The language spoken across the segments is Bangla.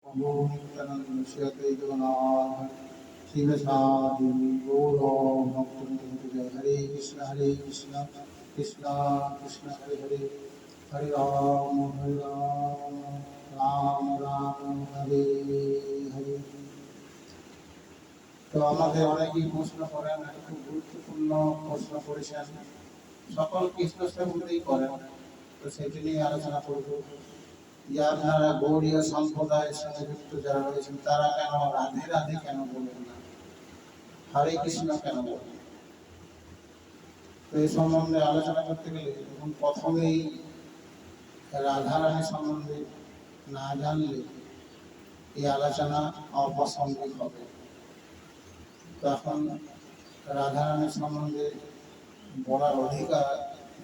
नमो नित्यानंद श्री अद्वैतनाथ शिवसादि गौर भक्तवृंद हरे कृष्ण कृष्ण कृष्ण हरे हरे हरे राम राम राम हरे हरे। তো আমাদের অনেকেই প্রশ্ন করেন, একটা খুব গুরুত্বপূর্ণ প্রশ্ন করেছেন, সকল কৃষ্ণ সেবকই করেন, তো সেটি নিয়ে আলোচনা করব। যারা গৌড়ীয় সম্প্রদায়ের সঙ্গে যুক্ত যারা রয়েছেন তারা কেন রাধে রাধে কেন বলেন না, হরে কৃষ্ণ কেন বলেন? তো এই সম্বন্ধে আলোচনা করতে গেলে এখন প্রথমেই রাধারানী সম্বন্ধে না জানলে এই আলোচনা অপ্রাসঙ্গিক হবে। তখন রাধারানী সম্বন্ধে বলার অধিকার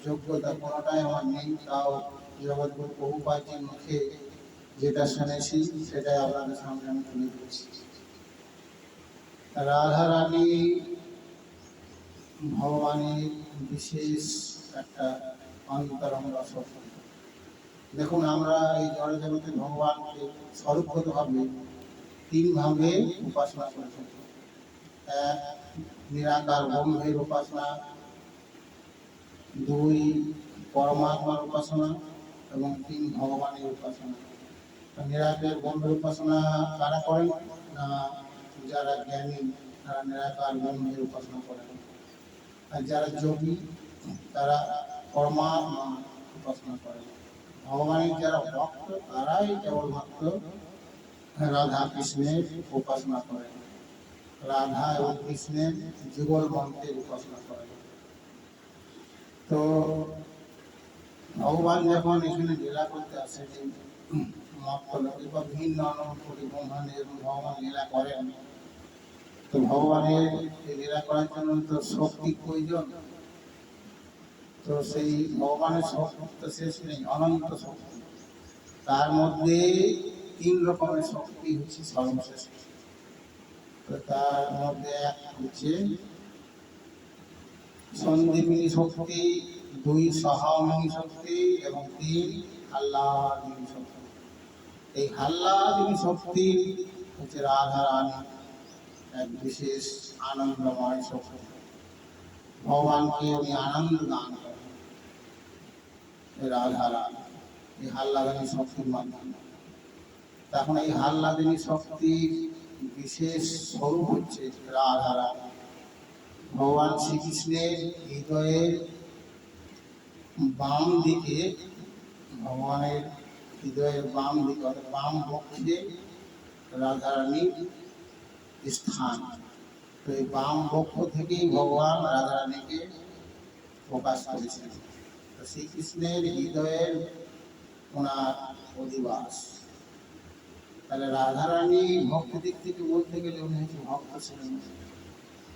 যোগ্যতা কোনোটাই আমার নেই, তাও জগৎগুরু প্রভুপাদের মুখে যেটা শুনেছি সেটাই আপনাদের সামনে আমি তুলে ধরছি। রাধারানী ভগবানের বিশেষ একটা অন্তরঙ্গ সত্য। দেখুন, আমরা এই জড় জগতে ভগবানকে স্বরূপগতভাবে তিনভাবে উপাসনা করে থাকি। এক, নিরাকার ব্রহ্মের উপাসনা; দুই, পরমাত্মার উপাসনা; এবং তিন, ভগবানের উপাসনা। নিরাকার ব্রহ্মের উপাসনা কারা করেন না? যারা জ্ঞানী তারা নিরাকার ব্রহ্মের উপাসনা করেন, আর যারা যোগী তারা পরমাত্মা উপাসনা করেন। ভগবানের যারা ভক্ত তারাই কেবলমাত্র রাধা কৃষ্ণের উপাসনা করেন, রাধা এবং কৃষ্ণের যুগল মন্ত্রের উপাসনা করেন। তো ভগবান যখন এখানে লীলা করতে আসেন, মত্তলোকে বা ভিন্ন কোটি ব্রহ্মাণ্ডে যখন ভগবান লীলা করেন, তো ভগবানের এই লীলা করার জন্য তো শক্তি প্রয়োজন। তো সেই ভগবানের শক্তি তো শেষ নেই, অনন্ত শক্তি। তার মধ্যে তিন রকমের শক্তি হচ্ছে সর্বশ্রেষ্ঠ। তো তার মধ্যে এক হচ্ছে সন্দীপিনী শক্তি, দুই সহামিনী শক্তি, এবং তিন হাল্লাদিনী শক্তি। এই হাল্লাদিনী শক্তি হচ্ছে রাধারানী এক বিশেষ আনন্দময় শক্তি। ভগবানকে উনি আনন্দ দান করেন রাধারানী এই হাল্লাদিনী শক্তির মাধ্যমে। তখন এই হাল্লাদিনী শক্তির বিশেষ স্বরূপ হচ্ছে রাধারানী। ভগবান শ্রীকৃষ্ণের হৃদয়ের বাম দিকে, ভগবানের হৃদয়ের বাম দিকে অর্থাৎ বাম পক্ষে রাধারানীর স্থান। তো এই বাম পক্ষ থেকেই ভগবান রাধারানীকে প্রকাশ করেছেন। তো শ্রীকৃষ্ণের হৃদয়ের ওনার অধিবাস। তাহলে রাধারানী ভক্তি দিক থেকে বলতে গেলে উনি হচ্ছে ভক্ত ছিলেন।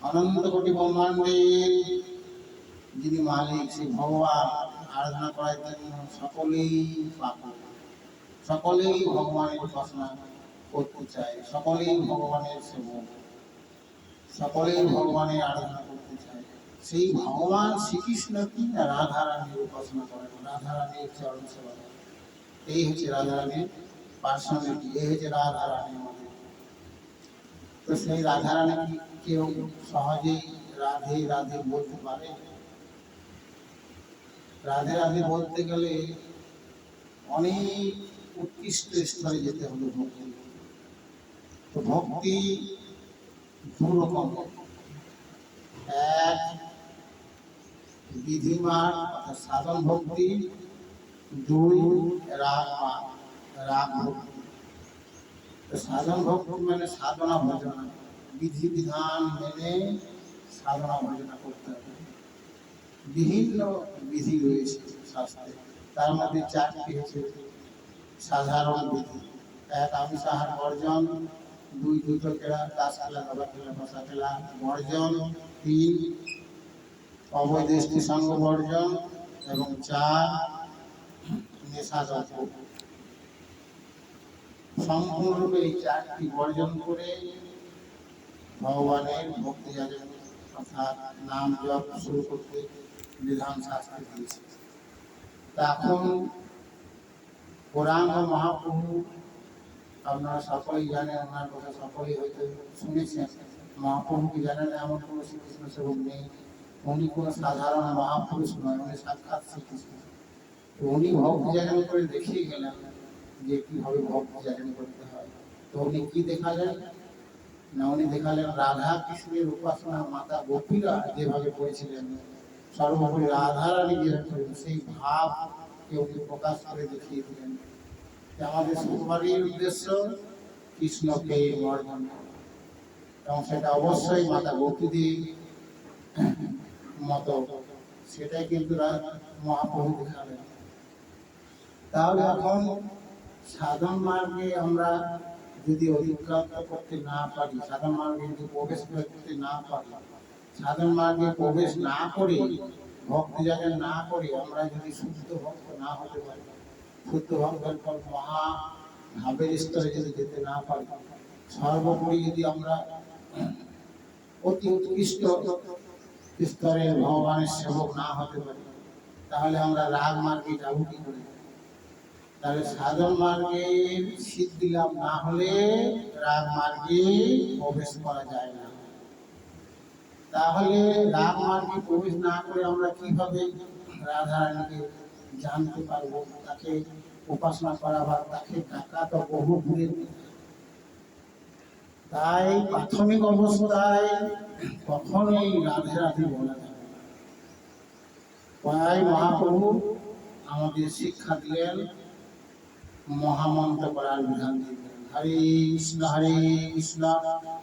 অনন্ত কোটি ব্রহ্মাণ্ডের যিনি মালিক, সেই ভগবান আরাধনা করার জন্য সকলেই পাগল, সকলেই ভগবানের উপাসনা করতে চায়, সকলেই ভগবানের সেবক, সকলেই ভগবানের আরাধনা করতে চায়। সেই ভগবান শ্রীকৃষ্ণ কি রাধারানীর উপাসনা করেন, রাধারানীর চরণ সেবা করেন। এই হচ্ছে রাধারানীর পার্সোনালিটি, এই হচ্ছে রাধারানী আমাদের। তো সেই রাধারানী কি কেউ সহজেই রাধে রাধে বলতে পারে? রাধে রাধে বলতে গেলে অনেক উৎকৃষ্ট স্তরে যেতে হবে ভক্তি। তো ভক্তি দু রকম, এক বিধিমান অর্থাৎ সাধন ভক্তি, দুই রাগমান রাগ ভক্তি। সাধন ভক্তি মানে সাধনা ভজনা, বিধি বিধান মেনে সাধনা ভজনা করতে হবে। বিভিন্ন বিধি রয়েছে শাস্ত্রে, তার মধ্যে চারটি হচ্ছে সাধারণ বিধি। এক, আমিষ আহার বর্জন; দুই, জুতো খেলা, তাস খেলা, দাবা খেলা, ভাষা খেলা বর্জন; তিন, অবৈধ স্ত্রী সঙ্গ বর্জন; এবং চার, নেশাদ্রব্য। সম্পূর্ণরূপে এই চারটি বর্জন করে ভগবানের ভক্তি যাজন অর্থাৎ নাম জপ শুরু করতে বিধান শাস্ত্রে দিয়েছে। এখন গৌরাঙ্গ মহাপ্রভু আপনারা সকলেই জানেন, ওনার কথা সকলেই হয়তো শুনেছেন। মহাপ্রভুকে জানেন এমন কোনো শ্রীকৃষ্ণ সেবক নেই। উনি কোনো সাধারণ মহাপুরুষ নয়, উনি সাক্ষাৎ শ্রীকৃষ্ণ। তো উনি ভক্তি জাগরণ করে দেখিয়ে গেলেন যে কিভাবে ভক্তি জাগরণ করতে হয়। তো উনি কি দেখালেন না, উনি দেখালেন রাধা কৃষ্ণের উপাসনা মাতা গোপীরা যেভাবে করেছিলেন, সর্বোপরি রাধা রানী যেভাবে করেন, সেই ভাবকে উনি প্রকাশ করে দেখিয়ে দিলেন যে আমাদের সবারই উদ্দেশ্য কৃষ্ণকে অর্জন করা, এবং সেটা অবশ্যই মাতা গোপীদের মতো, সেটাই কিন্তু মহাপ্রভু দেখালেন। তাহলে এখন সাধন মার্গে আমরা যদি অতিক্রান্ত করতে না পারি, সাধন মার্গে যদি প্রবেশ করতে না পারি, সাধন মার্গে প্রবেশ না করে, ভক্তি জাগরণ না করে আমরা যদি শুদ্ধ ভক্ত না হতে পারি, শুদ্ধ ভক্তের পর মহা ভাবের স্তরে যদি যেতে না পারি, সর্বোপরি যদি আমরা অতি উৎকৃষ্ট স্তরের ভগবানের সেবক না হতে পারি, তাহলে আমরা রাগ মার্গে যাবো কি করে? তাহলে সাধন মার্গে সিদ্ধি লাভ না হলে রাগ মার্গে প্রবেশ করা যায় না। তাহলে রাগ মার্গে প্রবেশ না করে আমরা কিভাবে রাধা রানীকে জানতে পারবো, তাকে উপাসনা করা বা তাকে ডাকা তো বহু দূরে। তাই প্রাথমিক অবস্থায় কখনোই রাধে রাধে বলা যাবে না। তাই মহাপ্রভু আমাদের শিক্ষা দিলেন, মহামন্ত্র করার বিধান দিলেন। হরে কৃষ্ণ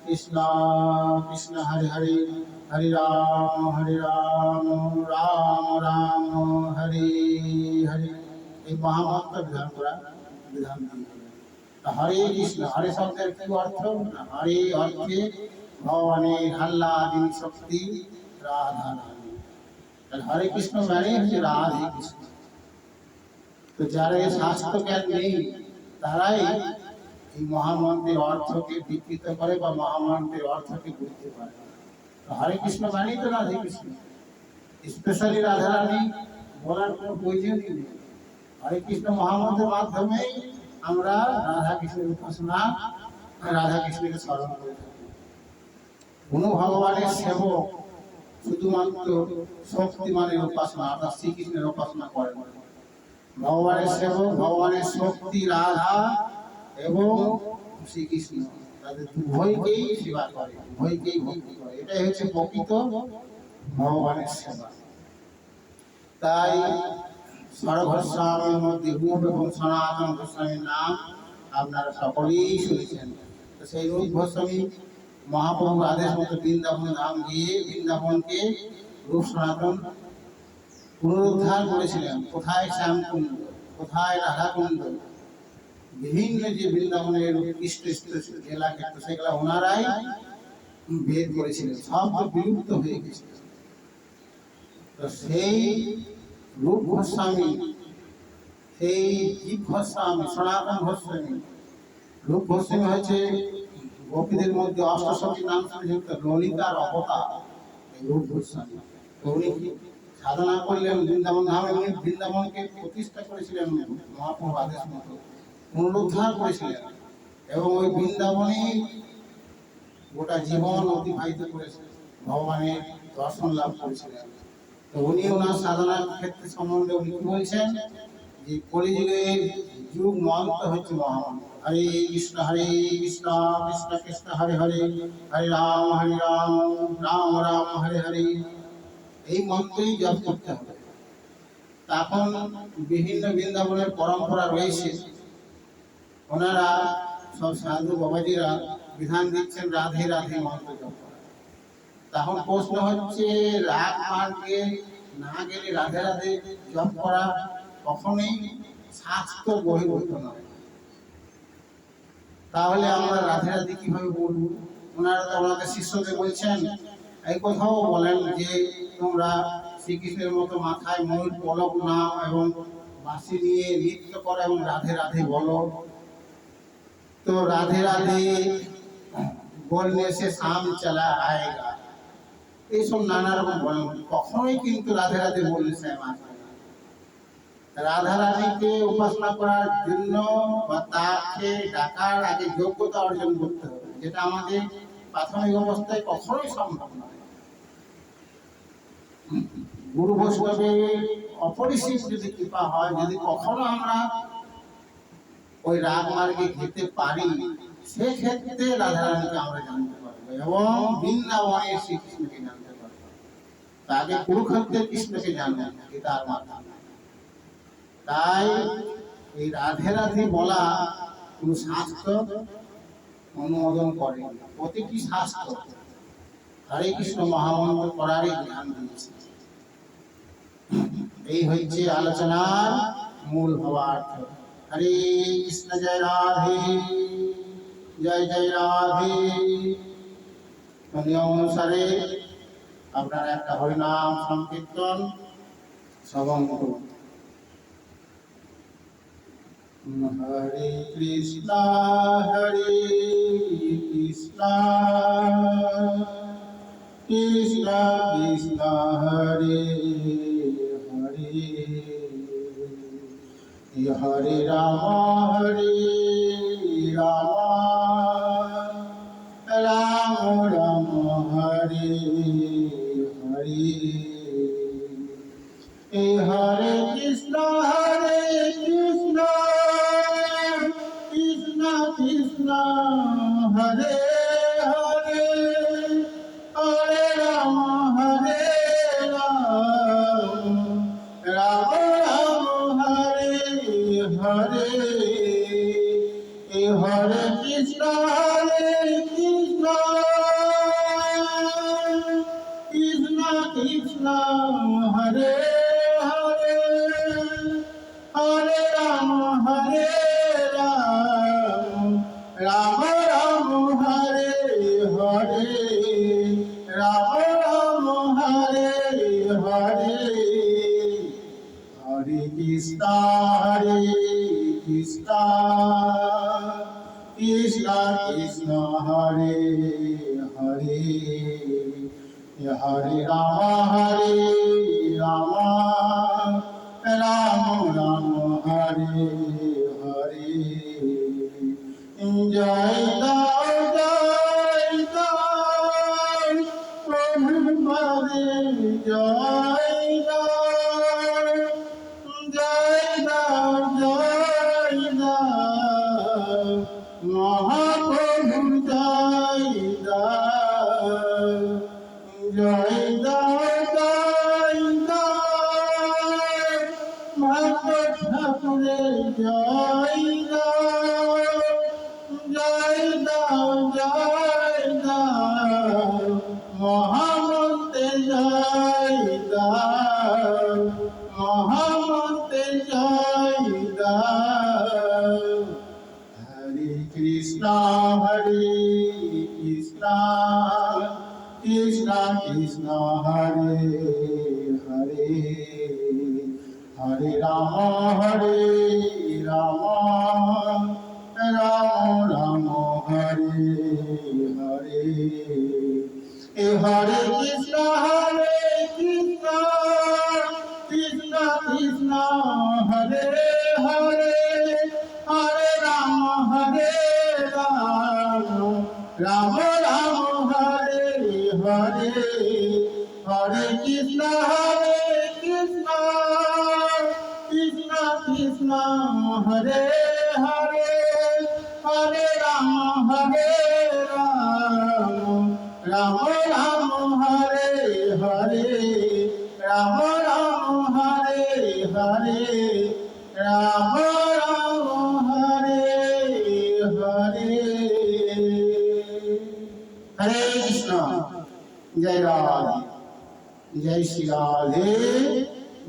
কৃষ্ণ কৃষ্ণ হরে হরে, হরে রাম রাম রাম হরে হরে, এই মহামন্ত্র বিধান দিলেন। হরে কৃষ্ণ, হরে শব্দের কি অর্থ? হরে অর্থে ভগবানের আহ্লাদিনী শক্তি রাধা রানী। হরে কৃষ্ণ মানে হচ্ছে রাধে কৃষ্ণ। তো যারা এই শাস্ত্র জ্ঞান নেই তারাই এই মহামন্ত্রের অর্থকে বিকৃত করে বা মহামন্ত্রের অর্থকে বুঝতে পারে। হরে কৃষ্ণ মানেই তো রাধে কৃষ্ণ, স্পেশালি রাধা রানী বলার কোনো প্রয়োজনই নেই। হরে কৃষ্ণ মহামন্ত্রের মাধ্যমেই আমরা রাধা কৃষ্ণের উপাসনা, রাধা কৃষ্ণকে স্মরণ করে থাকি। কোন ভগবানের সেবক শুধুমাত্র শক্তিমানের উপাসনা অর্থাৎ শ্রীকৃষ্ণের উপাসনা করেন। ভগবানের সেবক ভগবানের শক্তি রাধা এবং শ্রীকৃষ্ণ, তাদের উভয়কেই সেবা করে, উভয়কেই ভক্তি করে। এটাই হচ্ছে প্রকৃত ভগবানের সেবা। তাই সর্বস্বামীর মধ্যে রূপ এবং সনাতন গোস্বামীর নাম আপনারা সকলেই শুনেছেন। তো সেই রূপ গোস্বামী মহাপ্রভুর আদেশ মতো বৃন্দাবন ধাম গিয়ে বৃন্দাবনকে রূপ সনাতন পুনরুদ্ধার করেছিলেন। কোথায় শ্যামকুণ্ড, কোথায় রাধাকুণ্ড, বিভিন্ন যে বৃন্দাবনের উৎকৃষ্ট জেলা ক্ষেত্র সেগুলো ওনারাই বের করেছিলেন, সব তো বিলুপ্ত হয়ে গেছে। তো সেই রূপ গোস্বামী, সেই জীব গোস্বামী, সনাতন গোস্বামী, রূপ গোস্বামী হয়েছে গোপীদের মধ্যে অষ্টসখীর নাম শুনেছেন, ললিতার অবতার রূপ গোস্বামী। উনি সাধনা করলেন বৃন্দাবন ধামে, উনি বৃন্দাবনকে প্রতিষ্ঠা করেছিলেন মহাপ্রভু আদেশ মতো, পুনরুদ্ধার করেছিলেন এবং ওই বৃন্দাবনে গোটা জীবন অতিবাহিত করেছিলেন, ভগবানের দর্শন লাভ করেছিলেন। তো উনি ওনার সাধনার ক্ষেত্রে সম্বন্ধে উনি কি বলছেন যে কলিযুগের যুগ মন্ত্র হচ্ছে মহামন্ত্র হরে কৃষ্ণ কৃষ্ণ কৃষ্ণ হরে হরে, হরে রাম রাম রাম হরে হরে। এই মন্ত্রই জপ করতে হবে। তখন বিভিন্ন বৃন্দাবনের পরম্পরা রয়েছে, ওনারা সব সাধু বাবাজিরা বিধান দিচ্ছেন রাধে রাধে মন্ত্র জপ করা। তখন প্রশ্ন হচ্ছে রাগ মার্গে না গেলে রাধে রাধে জপ করা কখনোই শাস্ত্র বহির্ভূত নয়। তাহলে আমরা রাধে রাধে কিভাবে বলবো? ওনারা তো ওনাদের শিষ্যদের বলছেন, এই কথাও বলেন যে তোমরা শ্রীকৃষ্ণের মতো মাথায় ময়ূর পলক নাও এবং বাঁশি নিয়ে নৃত্য করো এবং রাধে রাধে বলো। তো রাধে রাধে বললে সে শাম চলা আয়েগা, এইসব নানা রকম বলেন। কখনোই কিন্তু রাধে রাধে বললে শ্যাম আসবে না। রাধা রানীকে উপাসনা করার জন্য বা তাকে ডাকার আগে যোগ্যতা অর্জন করতে হবে, যেটা আমাদের প্রাথমিক অবস্থায় কখনোই সম্ভব নয়। গুরু বৈষ্ণবের অপরিসীম যদি কৃপা হয়, যদি কখনো আমরা ওই রাগ মার্গে যেতে পারি, সেক্ষেত্রে রাধা রানীকে আমরা জানতে পারবো এবং বৃন্দাবনের শ্রীকৃষ্ণকে জানতে পারবো। তাকে কুরুক্ষেত্রের কৃষ্ণকে জানবেন তার মাথা। তাই এই রাধে রাধে বলা কোন শাস্ত্র অনুমোদন করে, প্রতিটি শাস্ত্র হরে কৃষ্ণ মহামন্ত্র করারই জ্ঞান দিয়েছে। এই হচ্ছে আলোচনার মূল ভাবার্থ। হরে কৃষ্ণ, জয় রাধে, জয় জয় রাধে। নিয়ম অনুসারে আপনারা একটা হরিনাম সংকীর্তন শ্রবণ করুন। হরে কৃষ্ণ কৃষ্ণ কৃষ্ণ হরে হরে, হরে রাম রাম রাম হরে হরে, হরে কৃষ্ণ কৃষ্ণ কৃষ্ণ হরে হরে, হরে রাম রাম রাম হরে হরে, হরে কৃষ্ণ কৃষ্ণ কৃষ্ণ হরে হরে, হরে রাম রাম রাম হরে হরে, রাম রাম হরে হরে, হরে কৃষ্ণ কৃষ্ণ কৃষ্ণ হরে হরে, হরে রাম রাম রাম হরে হরে। জয় প্রভু পদে জয় মহাপ্রভু জয় জয় ঠাকুরে জয় মহামন্ত্রে জয় মহামন্ত্রে জয়। হরে কৃষ্ণ কৃষ্ণ কৃষ্ণ হরে হরে, হরে রাম রাম রাম হরে হরে, হরে কৃষ্ণ কৃষ্ণ কৃষ্ণ হরে হরে, হরে রাম রাম রাম হরে হরে, হরে কৃষ্ণ কৃষ্ণ কৃষ্ণ হরে হরে, হরে রাম রাম রাম হরে হরে, রাম রাম হরে হরে, রাম রাম হরে হরে। হরে কৃষ্ণ, জয় রাধে, জয় শ্রী রাধে,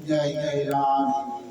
জয় জয় রাধে।